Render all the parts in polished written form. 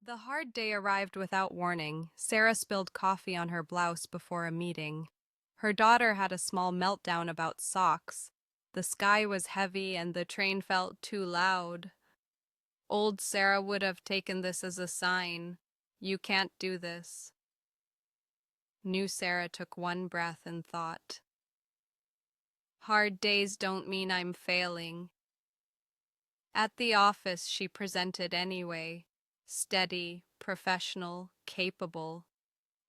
The hard day arrived without warning. Sarah spilled coffee on her blouse before a meeting. Her daughter had a small meltdown about socks. The sky was heavy and the train felt too loud. Old Sarah would have taken this as a sign. You can't do this. New Sarah took one breath and thought. Hard days don't mean I'm failing. At the office, she presented anyway, steady, professional, capable.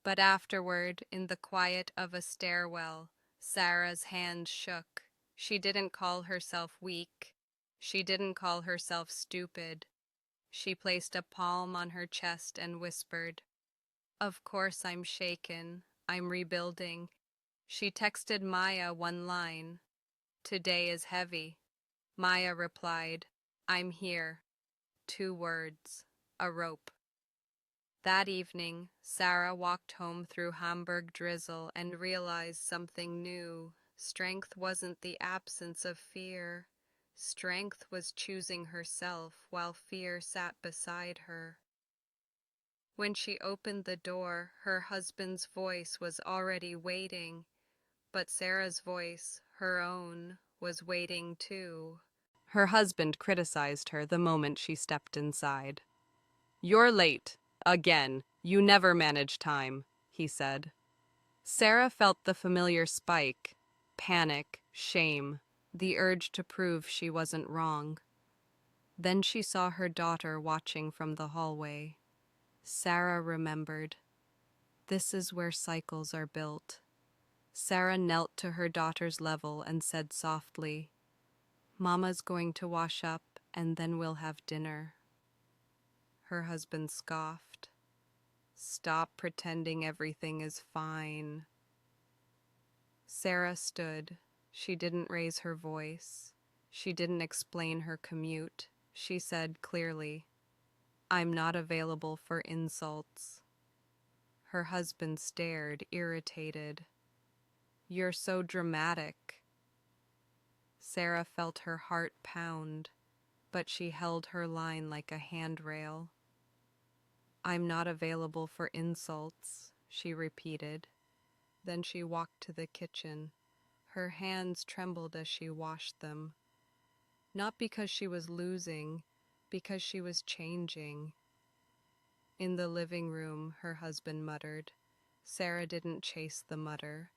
But afterward, in the quiet of a stairwell, Sarah's hand shook. She didn't call herself weak. She didn't call herself stupid. She placed a palm on her chest and whispered, "Of course I'm shaken. I'm rebuilding." She texted Maya one line, "Today is heavy." Maya replied, "I'm here." 2 words, a rope. That evening, Sara walked home through Hamburg drizzle and realized something new. Strength wasn't the absence of fear. Strength was choosing herself while fear sat beside her. When she opened the door, her husband's voice was already waiting, but Sarah's voice, her own, was waiting too. Her husband criticized her the moment she stepped inside. "You're late. Again. You never manage time," he said. Sarah felt the familiar spike, panic, shame, the urge to prove she wasn't wrong. Then she saw her daughter watching from the hallway. Sarah remembered. This is where cycles are built. Sarah knelt to her daughter's level and said softly, "Mama's going to wash up and then we'll have dinner." Her husband scoffed. "Stop pretending everything is fine." Sarah stood. She didn't raise her voice. She didn't explain her commute. She said clearly, "I'm not available for insults." Her husband stared, irritated. "You're so dramatic." Sarah felt her heart pound, but she held her line like a handrail. "I'm not available for insults," she repeated. Then she walked to the kitchen. Her hands trembled as she washed them. Not because she was losing, because she was changing. In the living room, her husband muttered. Sarah didn't chase the mutter.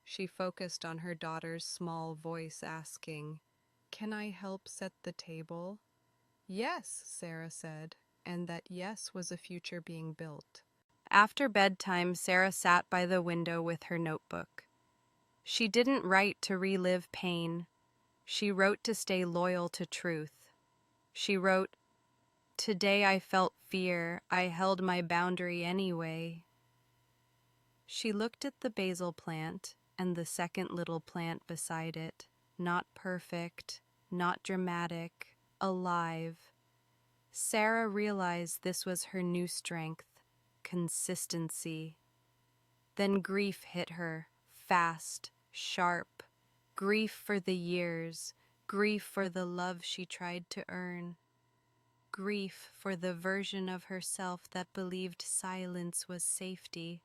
She focused on her daughter's small voice asking, "Can I help set the table?" "Yes," Sarah said, and that yes was a future being built. After bedtime, Sarah sat by the window with her notebook. She didn't write to relive pain. She wrote to stay loyal to truth. She wrote, "Today I felt fear. I held my boundary anyway." She looked at the basil plant and the second little plant beside it. Not perfect, not dramatic, alive. Sarah realized this was her new strength, consistency. Then grief hit her, fast, sharp. Grief for the years, grief for the love she tried to earn. Grief for the version of herself that believed silence was safety.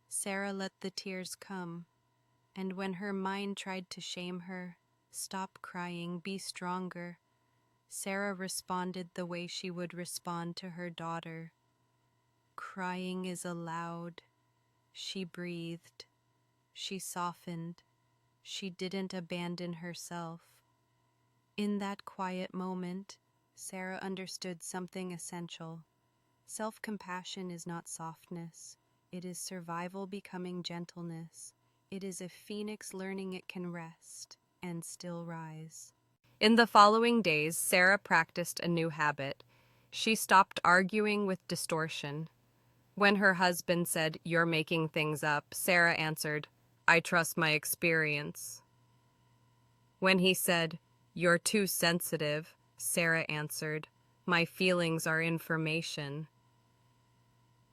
Sarah let the tears come, and when her mind tried to shame her, "Stop crying, be stronger," Sarah responded the way she would respond to her daughter. "Crying is allowed." She breathed. She softened. She didn't abandon herself. In that quiet moment, Sarah understood something essential. Self-compassion is not softness. It is survival becoming gentleness. It is a phoenix learning it can rest and still rise. In the following days, Sarah practiced a new habit. She stopped arguing with distortion. When her husband said, "You're making things up," Sarah answered, "I trust my experience." When he said, "You're too sensitive," Sarah answered, "My feelings are information."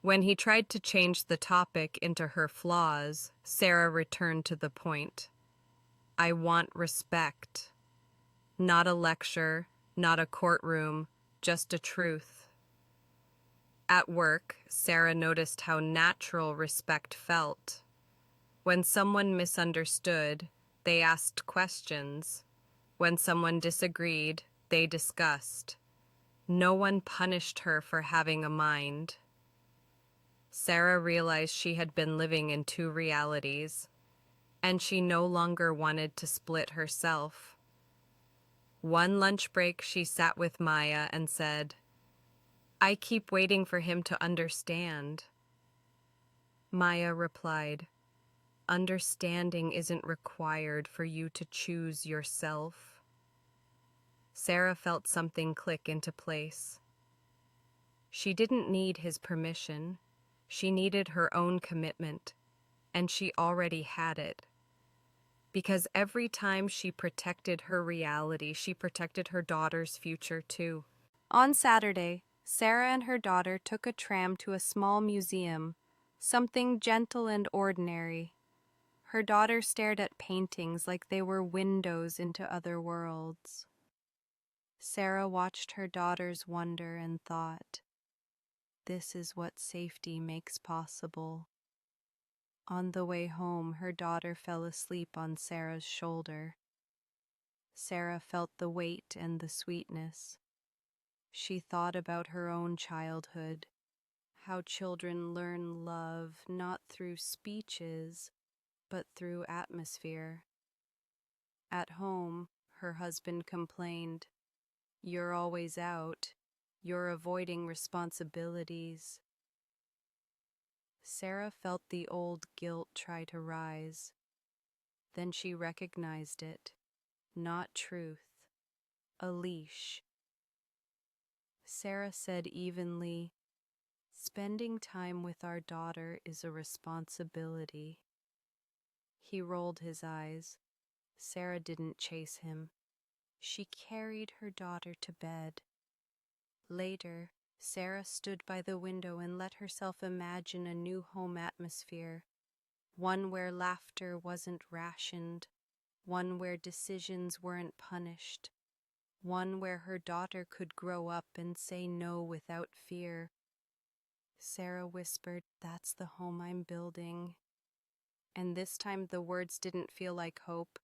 When he tried to change the topic into her flaws, Sarah returned to the point. "I want respect." Not a lecture, not a courtroom, just a truth. At work, Sara noticed how natural respect felt. When someone misunderstood, they asked questions. When someone disagreed, they discussed. No one punished her for having a mind. Sara realized she had been living in two realities, and she no longer wanted to split herself. One lunch break, she sat with Maya and said, "I keep waiting for him to understand." Maya replied, "Understanding isn't required for you to choose yourself." Sara felt something click into place. She didn't need his permission. She needed her own commitment, and she already had it. Because every time she protected her reality, she protected her daughter's future too. On Saturday, Sara and her daughter took a tram to a small museum, something gentle and ordinary. Her daughter stared at paintings like they were windows into other worlds. Sara watched her daughter's wonder and thought, "This is what safety makes possible." On the way home, her daughter fell asleep on Sara's shoulder. Sara felt the weight and the sweetness. She thought about her own childhood, how children learn love not through speeches, but through atmosphere. At home, her husband complained, "You're always out. You're avoiding responsibilities." Sara felt the old guilt try to rise. Then she recognized it. Not truth. A leash. Sara said evenly, "Spending time with our daughter is a responsibility." He rolled his eyes. Sara didn't chase him. She carried her daughter to bed. Later, Sara stood by the window and let herself imagine a new home atmosphere, one where laughter wasn't rationed, one where decisions weren't punished, one where her daughter could grow up and say no without fear. Sara whispered, "That's the home I'm building." And this time the words didn't feel like hope.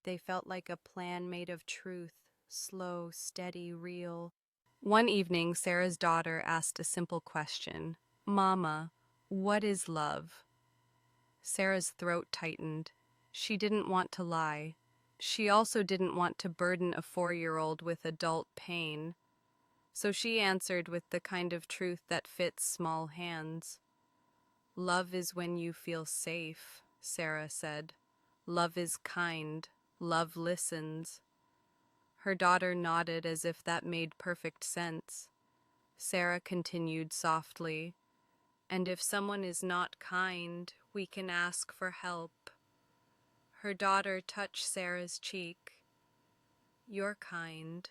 They felt like a plan made of truth, slow, steady, real. One evening, Sara's daughter asked a simple question. "Mama, what is love?" Sara's throat tightened. She didn't want to lie. She also didn't want to burden a 4-year-old with adult pain. So she answered with the kind of truth that fits small hands. "Love is when you feel safe," Sara said. "Love is kind. Love listens." Her daughter nodded as if that made perfect sense. Sara continued softly, "And if someone is not kind, we can ask for help." Her daughter touched Sara's cheek. "You're kind."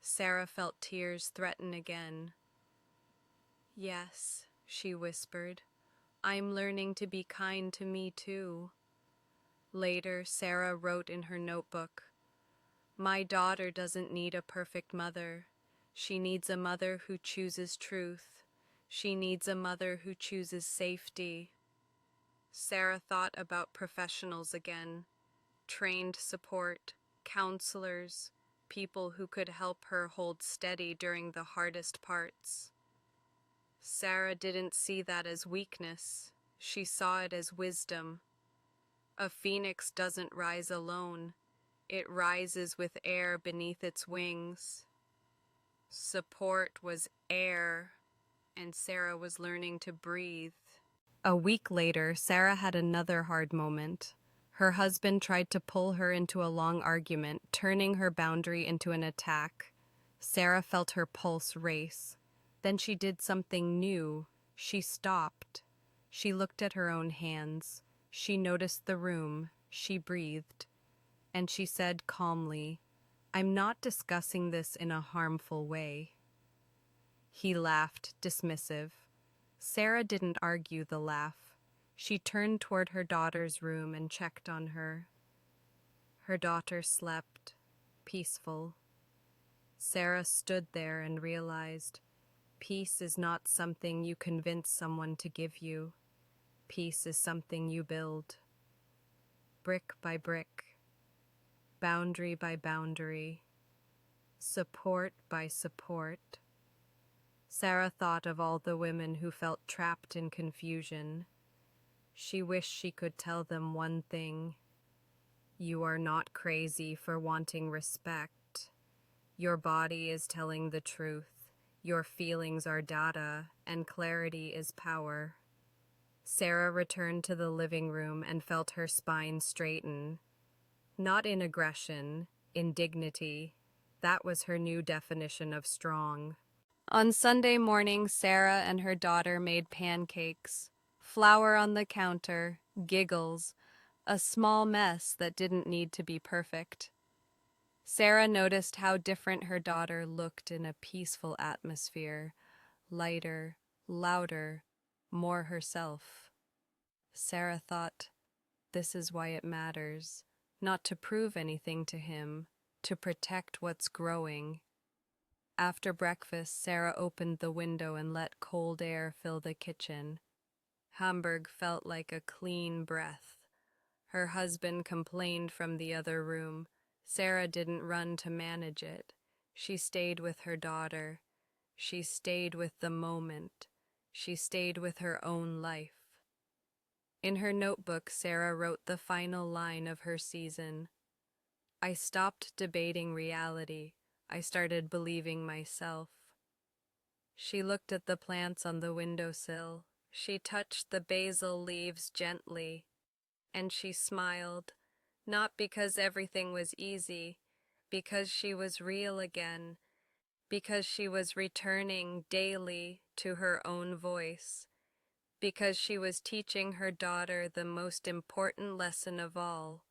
Sara felt tears threaten again. "Yes," she whispered. "I'm learning to be kind to me too." Later, Sara wrote in her notebook, "My daughter doesn't need a perfect mother. She needs a mother who chooses truth. She needs a mother who chooses safety." Sara thought about professionals again, trained support, counselors, people who could help her hold steady during the hardest parts. Sara didn't see that as weakness. She saw it as wisdom. A phoenix doesn't rise alone. It rises with air beneath its wings. Support was air, and Sara was learning to breathe. A week later, Sara had another hard moment. Her husband tried to pull her into a long argument, turning her boundary into an attack. Sara felt her pulse race. Then she did something new. She stopped. She looked at her own hands. She noticed the room. She breathed. And she said calmly, "I'm not discussing this in a harmful way." He laughed, dismissive. Sara didn't argue the laugh. She turned toward her daughter's room and checked on her. Her daughter slept, peaceful. Sara stood there and realized Peace is not something you convince someone to give you. Peace is something you build. Brick by brick, boundary by boundary, support by support. Sara thought of all the women who felt trapped in confusion. She wished she could tell them one thing. You are not crazy for wanting respect. Your body is telling the truth. Your feelings are data, and clarity is power. Sara returned to the living room and felt her spine straighten. Not in aggression, in dignity. That was her new definition of strong. On Sunday morning, Sara and her daughter made pancakes. Flour on the counter, giggles, a small mess that didn't need to be perfect. Sara noticed how different her daughter looked in a peaceful atmosphere, lighter, louder, more herself. Sara thought, this is why it matters, not to prove anything to him, to protect what's growing. After breakfast, Sara opened the window and let cold air fill the kitchen. Hamburg felt like a clean breath. Her husband complained from the other room. Sara didn't run to manage it. She stayed with her daughter. She stayed with the moment. She stayed with her own life. In her notebook, Sara wrote the final line of her season. I stopped debating reality. I started believing myself. She looked at the plants on the windowsill. She touched the basil leaves gently, and she smiled, not because everything was easy, because she was real again, because she was returning daily to her own voice, because she was teaching her daughter the most important lesson of all.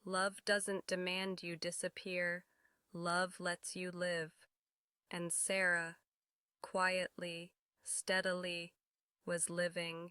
Love doesn't demand you disappear. Love lets you live. And Sara, quietly, steadily, was living.